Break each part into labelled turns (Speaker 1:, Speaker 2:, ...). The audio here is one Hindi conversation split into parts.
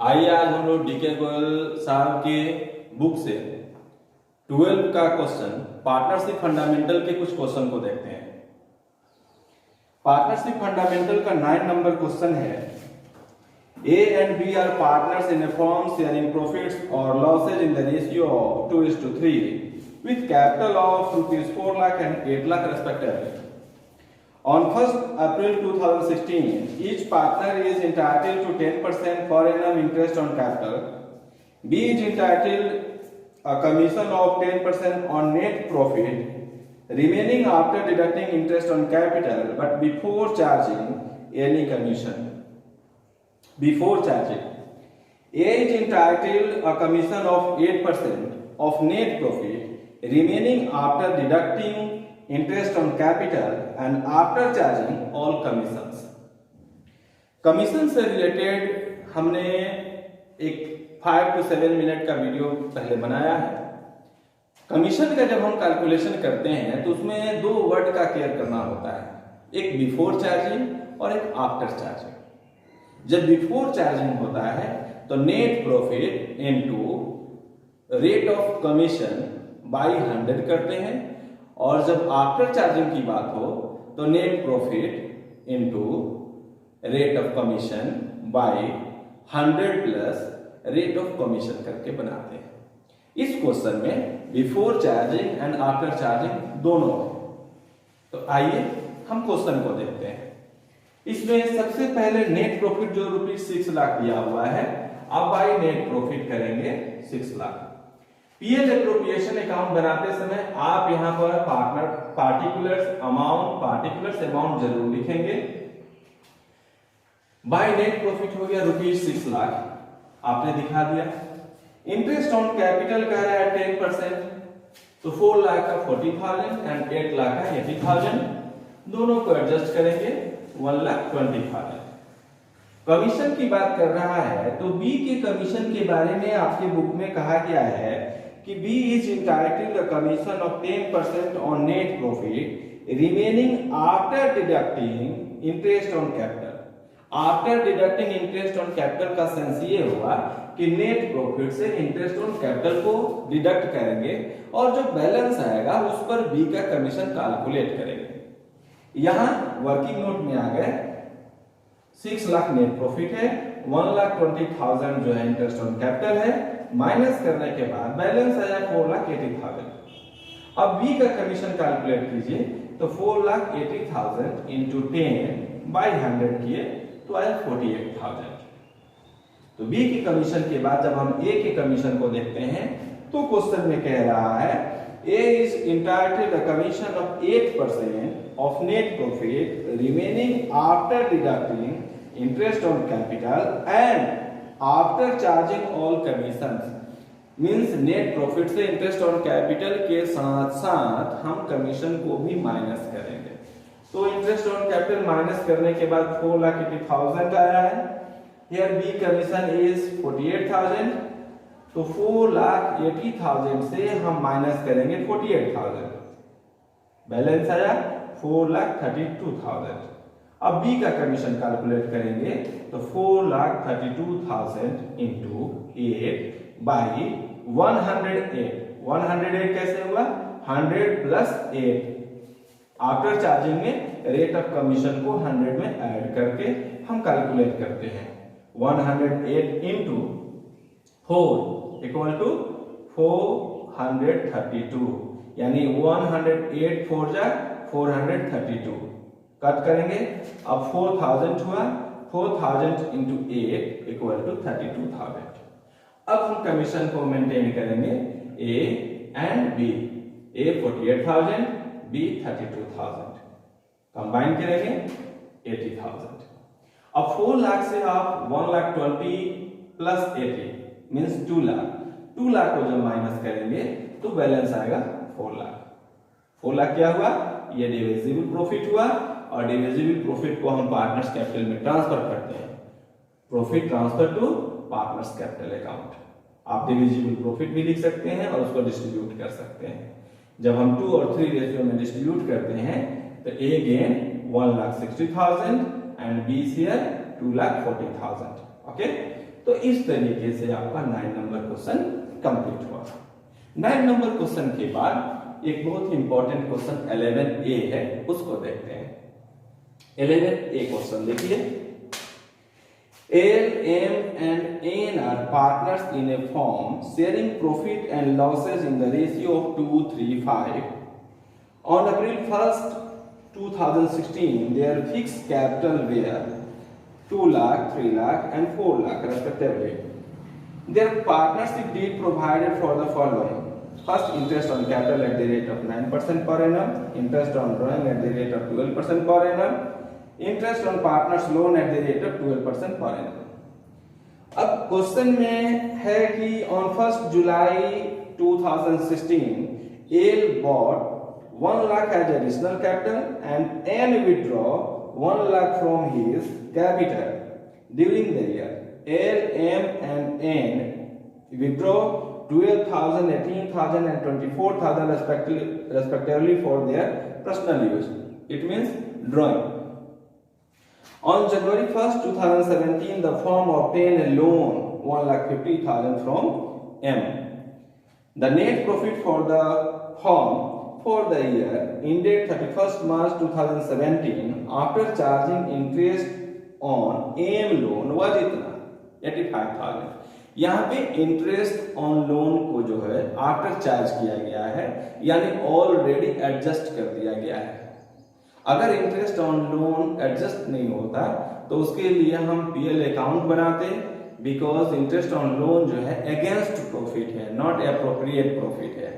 Speaker 1: आइए आज हम लोग डीके गोयल साहब के बुक से 12 का क्वेश्चन पार्टनरशिप फंडामेंटल के कुछ क्वेश्चन को देखते हैं। पार्टनरशिप फंडामेंटल का 9 नंबर क्वेश्चन है, A and B are partners in a firm sharing profits or losses in the ratio of 2:3 with capital of rupees 4 lakh and 8 lakh respectively. On 1st April 2016, each partner is entitled to 10% per annum interest on capital. B is entitled a commission of 10% on net profit remaining after deducting interest on capital but before charging any commission. Before charging, A is entitled a commission of 8% of net profit remaining after deducting interest on capital and after charging all commissions. Commission से रिलेटेड हमने एक 5 to 7 मिनट का वीडियो पहले बनाया है। कमीशन का जब हम कैलकुलेशन करते हैं तो उसमें दो वर्ड का केयर करना होता है, एक बिफोर चार्जिंग और एक आफ्टर चार्जिंग। जब बिफोर चार्जिंग होता है तो net profit into rate of commission by 100 करते हैं, और जब आफ्टर चार्जिंग की बात हो तो net profit into rate of commission by 100 plus rate of commission करके बनाते हैं। इस क्वेश्चन में before charging and after charging दोनों है। तो आइए हम क्वेश्चन को देखते हैं। इसमें सबसे पहले नेट प्रॉफिट जो ₹6 लाख दिया हुआ है, अब बाई नेट प्रॉफिट करेंगे 6 लाख। पीएल एप्रोप्रिएशन अकाउंट बनाते समय आप यहां पर पार्टिकुलर्स अमाउंट जरूर लिखेंगे। बाय नेट प्रॉफिट हो गया ₹6 लाख, आपने दिखा दिया। इंटरेस्ट ऑन कैपिटल कह रहा है 10%, तो 4 लाख का 40,000 एंड 8 लाख का 80,000, दोनों को एडजस्ट करेंगे 1,20,000। कमीशन की बात कर रहा है तो बी के कमीशन के बारे में आपके बुक में कहा गया है कि B is entitled to a commission of 10% on net profit remaining after deducting interest on capital. After deducting interest on capital का सेंस ये हुआ कि नेट प्रॉफिट से इंटरेस्ट ऑन कैपिटल को डिडक्ट करेंगे और जो बैलेंस आएगा उस पर B का कमीशन कैलकुलेट करेंगे। यहां वर्किंग नोट में आ गए 6 लाख नेट प्रॉफिट है, 1,20,000 जो है इंटरेस्ट ऑन कैपिटल है, माइनस करने के बाद बैलेंस आया 4,80,000। अब बी का कमीशन कैलकुलेट कीजिए तो 4,80,000 इंटू 10 बाई 100 किए तो आया 48,000। तो बी की कमीशन के बाद जब हम ए के कमीशन को देखते हैं तो क्वेश्चन में कह रहा है A is entitled to a commission of 8% of net profit remaining after deducting interest on capital and after charging all commissions. Means net profit से इंटरेस्ट ऑन कैपिटल के साथ साथ हम कमीशन को भी माइनस करेंगे। तो इंटरेस्ट ऑन कैपिटल माइनस करने के बाद 4,80,000 आया है। हियर बी कमीशन इज 48,000, तो 4,80,000 से हम माइनस करेंगे 48,000, बैलेंस आया 4,32,000। अब बी का कमीशन कैलकुलेट करेंगे तो 4,32,000 इंटू 8 बाई 108। 108 कैसे हुआ? 100 प्लस 8। आफ्टर चार्जिंग में रेट ऑफ कमीशन को 100 में ऐड करके हम कैलकुलेट करते हैं। 108 इंटू 4 इक्वल टू 432, यानी 108 4 जा 432 कट करेंगे। अब 4,000 हुआ, 4,000 इंटू 8 इक्वल टू 32,000। अब हम कमीशन को मेंटेन करेंगे A and B, A 48,000, B 32,000, combine करेंगे 80,000। अब 4 लाख से आप 1,20,000 प्लस 80 मीन्स 2 लाख। 2 लाख को जब माइनस करेंगे तो बैलेंस आएगा 4 लाख। 4 लाख क्या हुआ? ये डिविजिबल प्रॉफिट हुआ, और डिविजिबल प्रॉफिट को हम पार्टनर्स कैपिटल में ट्रांसफर करते हैं। Profit transfer to partners capital account. आप डिविजिबल प्रॉफिट भी लिख सकते हैं और उसको डिस्ट्रीब्यूट कर सकते हैं। जब हम 2 और 3 रेशियो में डिस्ट्रीब्यूट करते हैं तो A gain 1,60,000 and B share 2,40,000। Okay, तो इस तरीके से आपका 9 नंबर क्वेश्चन कंप्लीट हुआ। 9 नंबर क्वेश्चन के बाद एक बहुत ही इंपॉर्टेंट क्वेश्चन 11A है, उसको देखते हैं। 11A क्वेश्चन देखिए, L, M and N are partners in a firm sharing profit and losses in the ratio of 2:3:5. On April 1st, 2016, their fixed capital were 2 lakh, 3 lakh and 4 lakh respectively. Their partnership deed provided for the following. First, interest on capital at the rate of 9% per annum, interest on drawing at the rate of 12% per annum, interest on partners loan at the rate of 12% per annum. अब क्वेश्चन में है कि on 1st July 2016 L bought 1 lakh as additional capital and N withdraw 1 lakh from his capital during the year. L, M and N withdraw 12,000, 18,000 and 24,000 respectively for their personal use. It means drawing. On January 1st, 2017, the firm obtained a loan 1,50,000 from M. The net profit for the firm for the year ended 31st March 2017 after charging interest on M loan was इतना 85,000। यहाँ पे इंटरेस्ट ऑन लोन को जो है आफ्टर चार्ज किया गया है, यानी ऑलरेडी एडजस्ट कर दिया गया है। अगर इंटरेस्ट ऑन लोन एडजस्ट नहीं होता तो उसके लिए हम पीएल अकाउंट बनाते, बिकॉज इंटरेस्ट ऑन लोन जो है अगेंस्ट प्रॉफिट है, नॉट एप्रोप्रिएट प्रॉफिट है।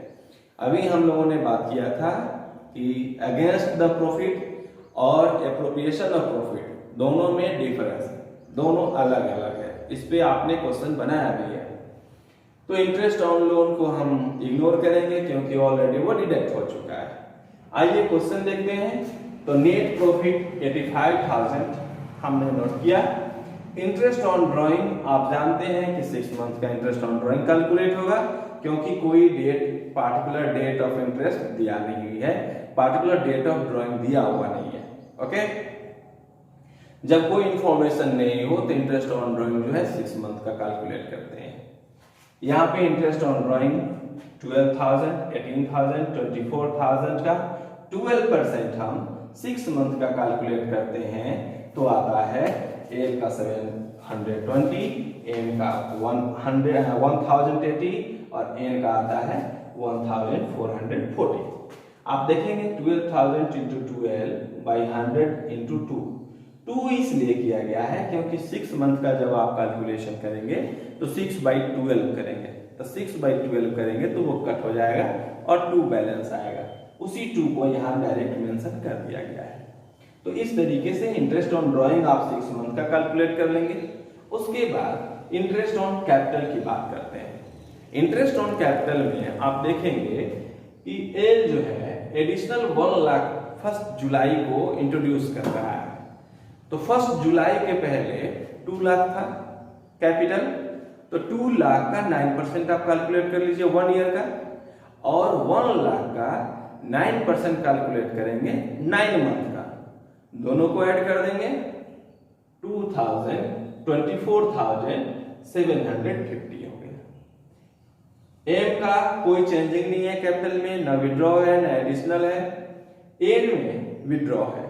Speaker 1: अभी हम लोगों ने बात किया था कि अगेंस्ट द प्रॉफिट और एप्रोप्रिएशन ऑफ प्रॉफिट दोनों में डिफरेंस है, दोनों अलग अलग है। इस पे आपने क्वेश्चन बनाया भी है। तो इंटरेस्ट ऑन लोन को हम इग्नोर करेंगे क्योंकि ऑलरेडी वो डिडक्ट हो चुका है। आइए क्वेश्चन देखते हैं। तो नेट प्रॉफिट 85,000 हमने नोट किया। इंटरेस्ट ऑन ड्राइंग आप जानते हैं कि 6 मंथ का इंटरेस्ट ऑन ड्राइंग कैलकुलेट होगा, क्योंकि कोई date particular date of interest दिया नहीं हुई है, पार्टिकुलर डेट ऑफ ड्राइंग दिया हुआ नहीं है। ओके, जब कोई इंफॉर्मेशन नहीं हो तो इंटरेस्ट ऑन ड्राइंग जो है 6 मंथ का कैलकुलेट करते हैं। यहाँ पे इंटरेस्ट ऑन ड्राइंग 12,000, 18,000, 24,000 का 12% हम 6 मंथ का कैलकुलेट करते हैं तो आता है एल का 720, एन का 1080 और एन का आता है 1440। आप देखेंगे 12,000 इंटू 12 बाई 100 इंटू 2 इसलिए किया गया है क्योंकि 6 मंथ का जब आप कैलकुलेशन करेंगे तो 6/12 करेंगे, तो 6/12 करेंगे तो वो कट हो जाएगा और 2 बैलेंस आएगा। उसी 2 को यहाँ डायरेक्ट मेंशन कर दिया गया है। तो इस तरीके से इंटरेस्ट ऑन ड्राइंग आप 6 मंथ का कैलकुलेट कर लेंगे। उसके बाद इंटरेस्ट ऑन कैपिटल की बात करते हैं। इंटरेस्ट ऑन कैपिटल में आप देखेंगे कि एल जो है एडिशनल 1 लाख 1 जुलाई को इंट्रोड्यूस कर रहा है। तो 1 जुलाई के पहले 2 लाख था कैपिटल, तो 2 लाख का 9% आप कैलकुलेट कर लीजिए 1 ईयर का, और 1 लाख का 9% कैलकुलेट करेंगे 9 मंथ का, दोनों को ऐड कर देंगे 24,750 हो गया। एम का कोई चेंजिंग नहीं है कैपिटल में, ना विड्रॉ है ना एडिशनल है, एन में विड्रॉ है।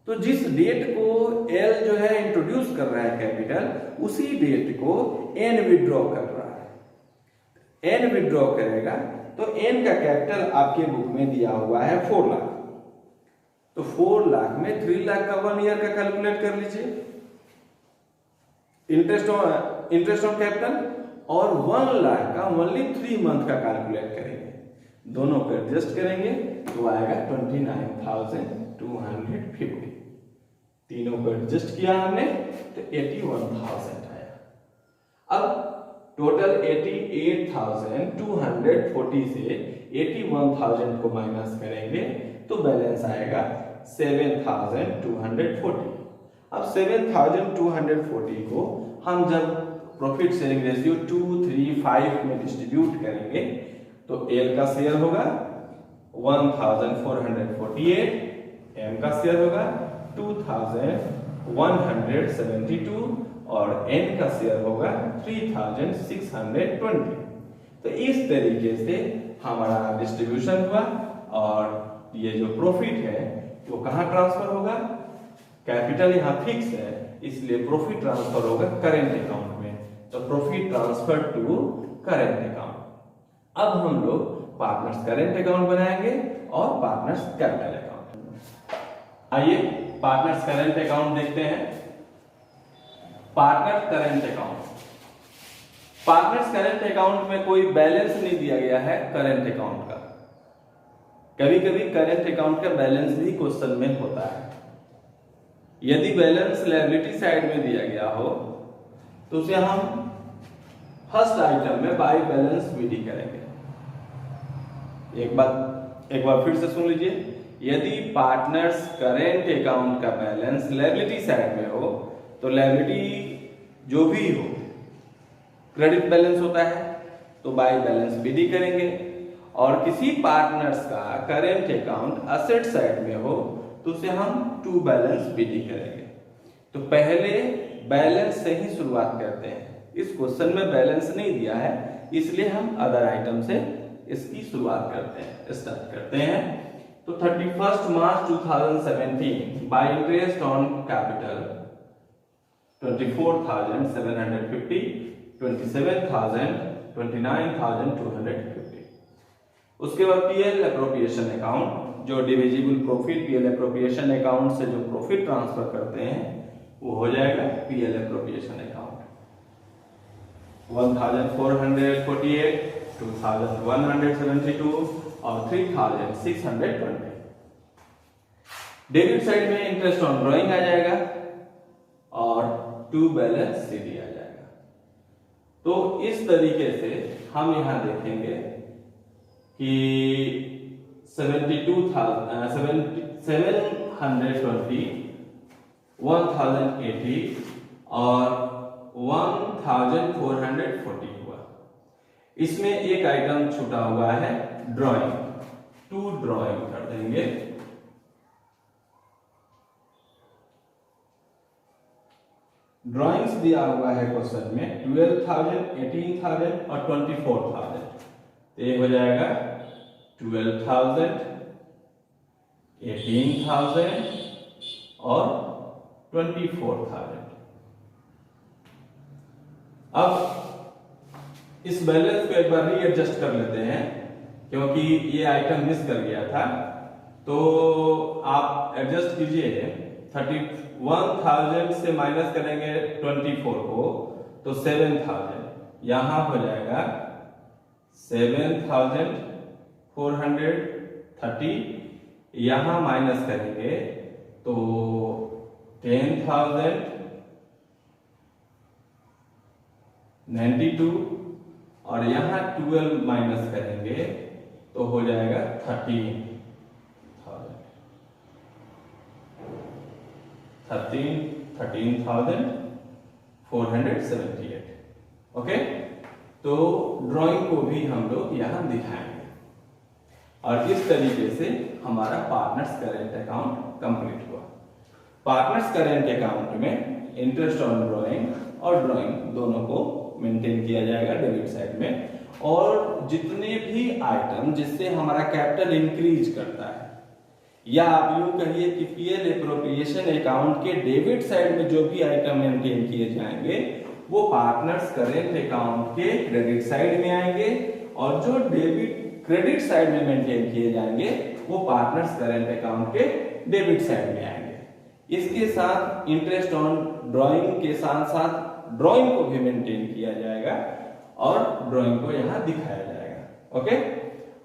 Speaker 1: तो जिस डेट को एल जो है इंट्रोड्यूस कर रहा है कैपिटल, उसी डेट को एन विड्रॉ कर रहा है। एन विड्रॉ करेगा तो एन का कैपिटल आपके बुक में दिया हुआ है 4 लाख, तो 4 लाख में 3 लाख का 1 ईयर का कैलकुलेट कर लीजिए इंटरेस्ट ऑन कैपिटल, और 1 लाख का ओनली 3 मंथ का कैलकुलेट करेंगे, दोनों को एडजस्ट करेंगे तो आएगा 29,250। तीनों को एडजस्ट किया हमने तो 81,000 आया। अब टोटल 88,240 से 81,000 को माइनस करेंगे तो बैलेंस आएगा 7,240। अब 7,240 को हम जब प्रॉफिट शेयरिंग रेशियो 2:3:5 में डिस्ट्रीब्यूट करेंगे तो एल का शेयर होगा 1,448, एम का शेयर होगा 2,172 और n का शेयर होगा 3620। तो इस तरीके से हमारा डिस्ट्रीब्यूशन हुआ और ये जो प्रॉफिट है वो कहाँ ट्रांसफर होगा, कैपिटल यहाँ फिक्स है इसलिए प्रॉफिट ट्रांसफर होगा करेंट अकाउंट में। तो profit transfer to current account. अब हम लोग पार्टनर्स करेंट अकाउंट बनाएंगे और पार्टनर्स कैपिटल अकाउंट। आइए पार्टनर्स करेंट अकाउंट देखते हैं। Partner current account, partners current account में कोई बैलेंस नहीं दिया गया है करेंट अकाउंट का। कभी कभी करेंट अकाउंट का बैलेंस भी क्वेश्चन में होता है। यदि बैलेंस लायबिलिटी साइड में दिया गया हो तो उसे हम फर्स्ट आइटम में बाय बैलेंस विधि करेंगे। एक बार फिर से सुन लीजिए। यदि पार्टनर्स करेंट अकाउंट का बैलेंस लायबिलिटी साइड में हो तो लायबिलिटी जो भी हो, क्रेडिट बैलेंस होता है तो बाय बैलेंस विधि करेंगे, और किसी पार्टनर्स का करेंट अकाउंट असेट साइड में हो तो उसे हम टू बैलेंस विधि करेंगे। तो पहले बैलेंस से ही शुरुआत करते हैं। इस क्वेश्चन में बैलेंस नहीं दिया है इसलिए हम अदर आइटम से इसकी शुरुआत करते हैं, स्टार्ट करते हैं। तो 31 मार्च 2017 बाय इंटरेस्ट ऑन कैपिटल 24,750, 27,000, 29,250। उसके बाद पीएल एप्रोप्रिएशन अकाउंट, जो divisible profit PL appropriation account से जो प्रॉफिट ट्रांसफर करते हैं वो हो जाएगा पीएल एप्रोप्रिएशन अकाउंट। 1,448, 2,172 और 3,620। डेबिट साइड में इंटरेस्ट ऑन ड्रॉइंग आ जाएगा और टू बैलेंस सीडी आ जाएगा। तो इस तरीके से हम यहां देखेंगे कि 720, 1,080 और 1,440 हुआ। इसमें एक आइटम छूटा हुआ है ड्राइंग, टू ड्राइंग कर देंगे। ड्राइंग्स दिया हुआ है क्वेश्चन में 12,000, 18,000 और 24,000। तो ये हो जाएगा 12,000, 18,000 और 24,000। अब इस बैलेंस को एक बार रीएडजस्ट कर लेते हैं क्योंकि ये आइटम मिस कर गया था। तो आप एडजस्ट कीजिए। 31,000 से माइनस करेंगे 24 को तो 7,000, यहां हो जाएगा 7,430, यहां माइनस करेंगे तो 10,092 और यहां 12 माइनस करेंगे तो हो जाएगा 13,478। ओके, तो ड्राइंग को भी हम लोग यहां दिखाएंगे और इस तरीके से हमारा पार्टनर्स करेंट अकाउंट कंप्लीट हुआ। पार्टनर्स करेंट अकाउंट में इंटरेस्ट ऑन ड्राइंग और ड्राइंग दोनों को मेंटेन किया जाएगा डेबिट साइड में, और जितने भी आइटम जिससे हमारा कैपिटल इंक्रीज करता है, या आप यूं कहिए कि पीएल एप्रोप्रिएशन अकाउंट के डेबिट साइड में जो भी आइटम मेंटेन किए जाएंगे वो पार्टनर्स करेंट अकाउंट के क्रेडिट साइड में आएंगे, और जो डेबिट क्रेडिट साइड में मेंटेन किए जाएंगे वो पार्टनर्स करेंट अकाउंट के डेबिट साइड में आएंगे। इसके साथ इंटरेस्ट ऑन ड्राइंग के साथ साथ ड्राइंग को भी मेंटेन किया जाएगा और ड्राइंग को यहां दिखाया जाएगा। ओके,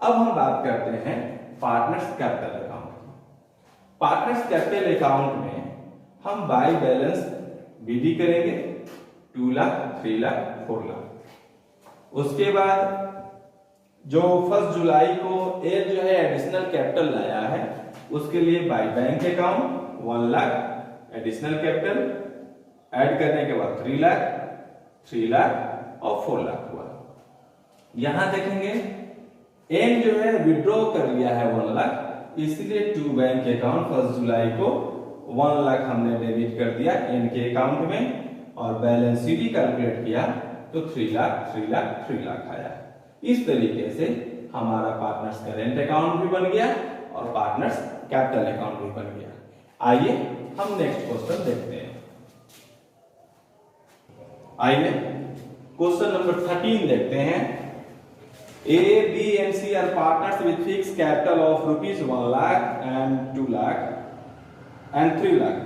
Speaker 1: अब हम बात करते हैं partners capital account. Partners capital account में हम बाय बैलेंस विधि करेंगे 2 लाख, 3 लाख, 4 लाख। उसके बाद जो 1 जुलाई को एक जो है एडिशनल कैपिटल लाया है उसके लिए by bank account 1 lakh, additional capital add करने के बाद 3 लाख, 3 लाख और 4 लाख हुआ। यहां देखेंगे एन जो है विड्रॉ कर लिया है 1 लाख, इसलिए टू बैंक अकाउंट 1 जुलाई को 1 लाख हमने डेबिट कर दिया एन के अकाउंट में, और बैलेंस CD कैलकुलेट किया तो 3 लाख आया। इस तरीके से हमारा पार्टनर्स करेंट अकाउंट भी बन गया और पार्टनर्स कैपिटल अकाउंट भी बन गया। आइए हम नेक्स्ट क्वेश्चन देखते हैं। आइए क्वेश्चन नंबर 13 देखते हैं। A, B and C are partners with fixed capital of rupees 1 lakh and 2 lakh and 3 lakh.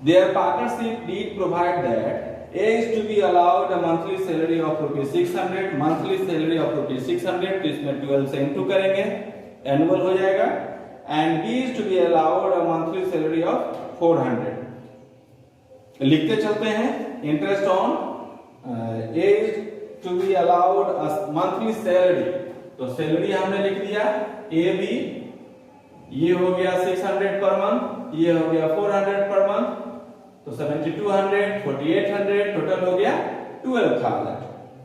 Speaker 1: Their partnership deed provide that A is to be allowed a monthly salary of rupees 600, monthly salary of rupees 600, तो इसमें 12 से इंटू करेंगे, एनुअल हो जाएगा, and B is to be allowed a monthly salary of 400. लिखते चलते हैं। Interest on A is to be allowed a monthly salary, तो सैलरी हमने लिख दिया A B, ये हो गया 600 पर मंथ, ये हो गया 400 पर मंथ, तो 7200, 4800 टोटल हो गया 12,000.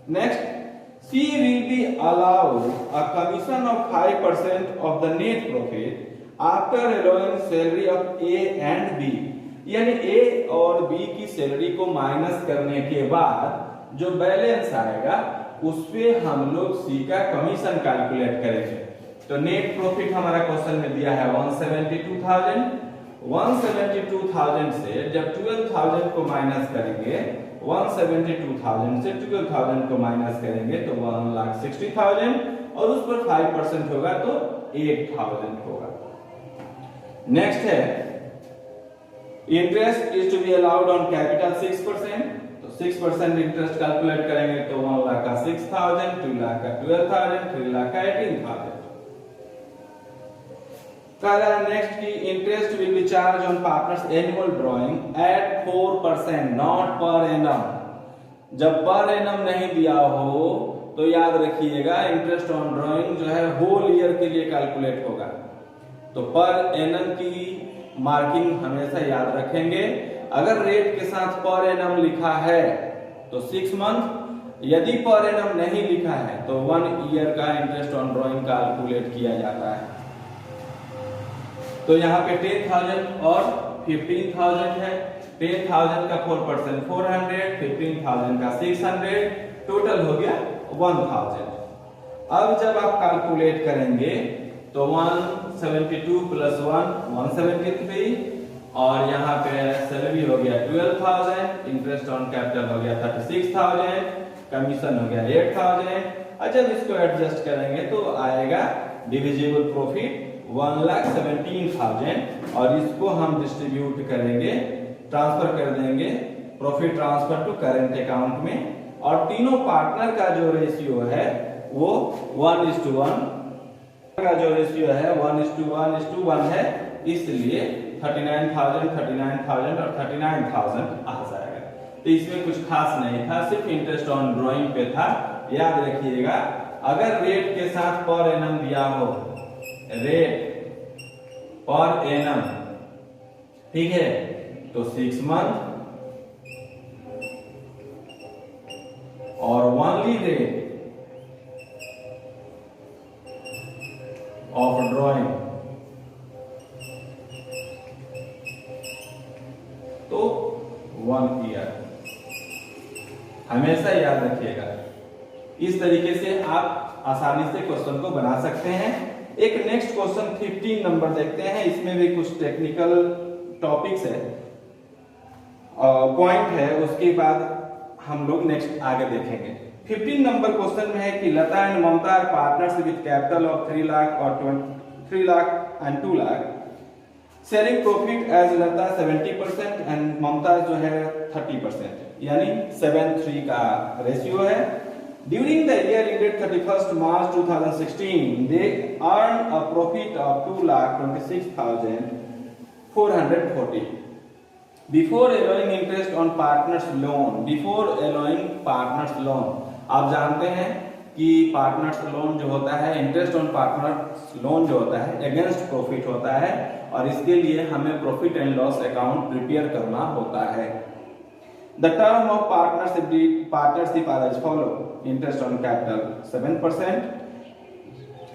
Speaker 1: Next C will be allowed a commission of 5% of the net profit after allowing salary of A and B, यानी A और B की सैलरी को माइनस करने के बाद जो बैलेंस आएगा उस पे हम लोग C का कमीशन कैलकुलेट करेंगे। तो नेट प्रॉफिट हमारा क्वेश्चन में दिया है 172,000। 172,000 से जब 12,000 को माइनस करेंगे, 172,000 से 12,000 को माइनस करेंगे तो 1,60,000 और उस पर 5% होगा तो 8,000 होगा। नेक्स्ट है interest is to be allowed on capital 6%, तो 6% इंटरेस्ट कैलकुलेट करेंगे तो 1 लाख का 6,000, 2 लाख का 12,000, 3 लाख का 18,000। कह रहा है नेक्स्ट की interest will be charge on partners annual drawing at 4%, not per annum. जब पर एनम नहीं दिया हो तो याद रखिएगा इंटरेस्ट ऑन ड्राइंग जो है होल ईयर के लिए कैलकुलेट होगा, तो पर एनम की मार्किंग हमेशा याद रखेंगे। अगर रेट के साथ पर एनम लिखा है तो 6 मंथ, यदि पर एनम नहीं लिखा है तो 1 ईयर का इंटरेस्ट ऑन ड्राइंग कैलकुलेट किया जाता है। तो यहाँ पे 10,000 और 15,000 है। 10,000 का 4% 400, 15,000 का 600, टोटल हो गया 1,000। अब जब आप कैलकुलेट करेंगे तो 172 प्लस 1 173 और यहाँ पे सैलरी हो गया 12,000, इंटरेस्ट ऑन कैपिटल हो गया 36,000, कमीशन हो गया 8,000। और जब इसको एडजस्ट करेंगे तो आएगा डिविजिबल प्रॉफिट 1,17,000 और इसको हम डिस्ट्रीब्यूट करेंगे, ट्रांसफर कर देंगे profit transfer to current account में। और तीनों पार्टनर का जो रेशियो है वो 1:1 का जो रेशियो है 1:1:1 है, इसलिए 39,000, 39,000 और 39,000 आ जाएगा। तो इसमें कुछ खास नहीं था, सिर्फ इंटरेस्ट ऑन ड्राइंग पे था। याद रखिएगा अगर रेट के साथ पर एनम दिया हो, रेट पर एनम, ठीक है, तो 6 मंथ और ओनली रेट ऑफ ड्राइंग तो 1 ईयर। हमेशा याद रखिएगा, इस तरीके से आप आसानी से क्वेश्चन को बना सकते हैं। एक नेक्स्ट क्वेश्चन 15 नंबर देखते हैं, इसमें भी कुछ टेक्निकल टॉपिक्स है, पॉइंट है, उसके बाद हम लोग नेक्स्ट आगे देखेंगे। 15 नंबर क्वेश्चन में है कि Lata and Mamata are partners with capital of 3 lakh और 3 lakh and 2 lakh, sharing profit as Lata 70% and Mamata जो है 30%, यानी 7:3 का रेशियो है। During the year ended 31st March 2016, they earned a profit of 2,26,440. Before allowing interest on partners loan, आप जानते हैं कि पार्टनर्स लोन जो होता है, इंटरेस्ट ऑन पार्टनर्स लोन जो होता है अगेंस्ट प्रॉफिट होता है और इसके लिए हमें profit and loss account prepare करना होता है। The term of partnership are as follow: interest on capital 7%,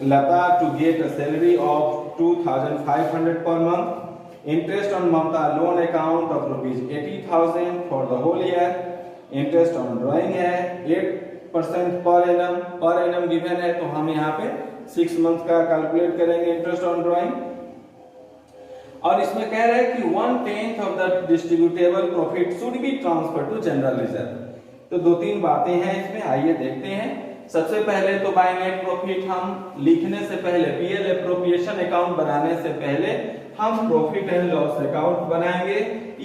Speaker 1: Lata to get a salary of 2,500 per month, Interest on Mamta loan account of rupees 80,000 for the whole year. Interest on drawing है 8% per annum given है, तो हम यहाँ पे 6 मंथ का कैलकुलेट करेंगे इंटरेस्ट ऑन ड्राइंग। और इसमें कह रहे हैं कि 1/10 of the distributable profit should be transfer to general reserve. तो 2-3 बातें हैं इसमें, आइए देखते हैं। सबसे पहले तो बाय नेट प्रॉफिट हम लिखने से पहले, पीएल एप्रोप्रिएशन अकाउंट बनाने से पहले हम प्रॉफिट एंड लॉस अकाउंट बनाएंगे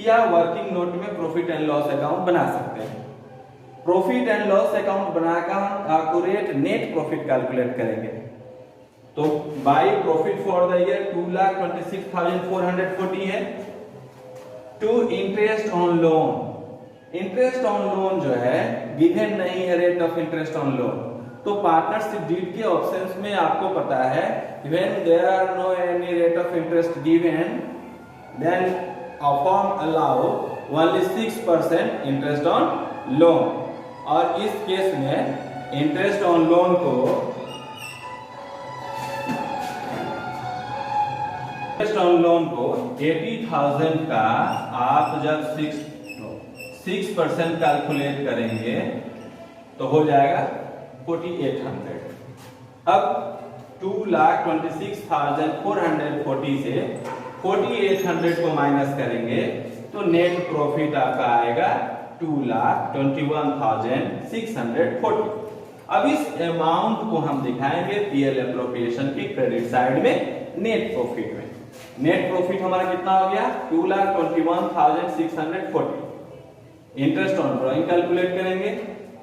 Speaker 1: या वर्किंग नोट में प्रॉफिट एंड लॉस अकाउंट बना सकते हैं। प्रॉफिट एंड लॉस अकाउंट बनाकर हम एक्यूरेट नेट प्रॉफिट कैलकुलेट करेंगे। तो by profit for the year 2,26,440 है। To interest on loan, interest on loan जो है गिवन नहीं है rate of interest on loan, तो पार्टनरशिप डीड के ऑप्शंस में आपको पता है when there are no any rate of interest given then a firm allow only 6% interest on loan। और इस केस में इंटरेस्ट ऑन लोन को 80,000 का आप जब 6% कैलकुलेट करेंगे तो हो जाएगा 4,800। अब 2,26,440 से 4,800 को माइनस करेंगे तो नेट प्रॉफिट आपका आएगा 2,21,640। अब इस अमाउंट को हम दिखाएंगे पीएल एप्रोप्रिएशन की क्रेडिट साइड में नेट प्रॉफिट में। नेट प्रॉफिट हमारा कितना हो गया 2,21,640। इंटरेस्ट ऑन ड्राइंग कैलकुलेट करेंगे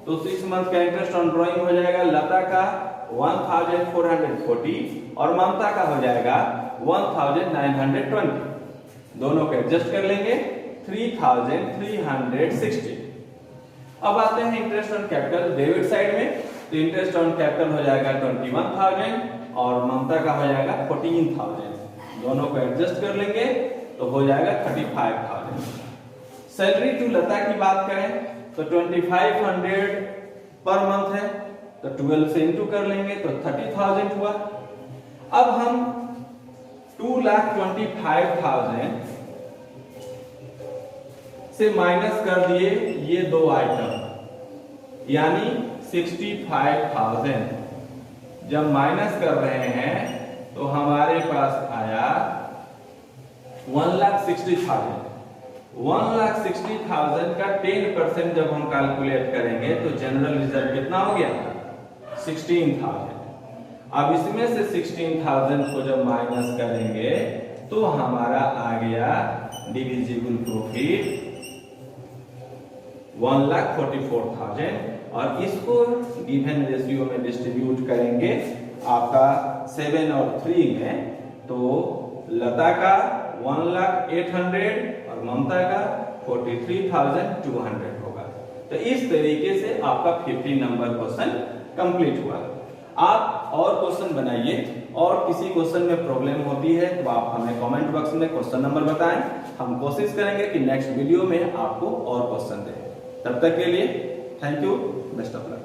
Speaker 1: तो 6 मंथ का इंटरेस्ट ऑन ड्राइंग हो जाएगा लता का 1,440 और ममता का हो जाएगा 1,920। दोनों को एडजस्ट कर लेंगे 3,360। अब आते हैं interest on capital debit side में, तो इंटरेस्ट ऑन कैपिटल हो जाएगा 21,000 और ममता का हो जाएगा 14,000। दोनों को एडजस्ट कर लेंगे तो हो जाएगा 35,000। सैलरी टू लता की बात करें तो 2,500 पर मंथ है, तो 12 से इंटू कर लेंगे तो 30,000 हुआ। अब हम 2,25,000 से माइनस कर दिए ये दो आइटम, यानी 65,000 जब माइनस कर रहे हैं तो हमारे पास आया 1,60,000। 1,60,000 का 10% जब हम कैलकुलेट करेंगे तो जनरल रिजर्व कितना हो गया 16,000। अब इसमें से 16,000 को जब माइनस करेंगे तो हमारा आ गया डिविजिबल प्रॉफिट 1,44,000 और इसको गिवन रेशियो में डिस्ट्रीब्यूट करेंगे आपका 7 और 3 में, तो लता का 1,08,000 और ममता का 43,200 होगा। तो इस तरीके से आपका 50 नंबर क्वेश्चन कंप्लीट हुआ। आप और क्वेश्चन बनाइए और किसी क्वेश्चन में प्रॉब्लम होती है तो आप हमें कमेंट बॉक्स में क्वेश्चन नंबर बताएं। हम कोशिश करेंगे कि नेक्स्ट वीडियो में आपको और क्वेश्चन दें। तब तक के लिए thank you, best of luck.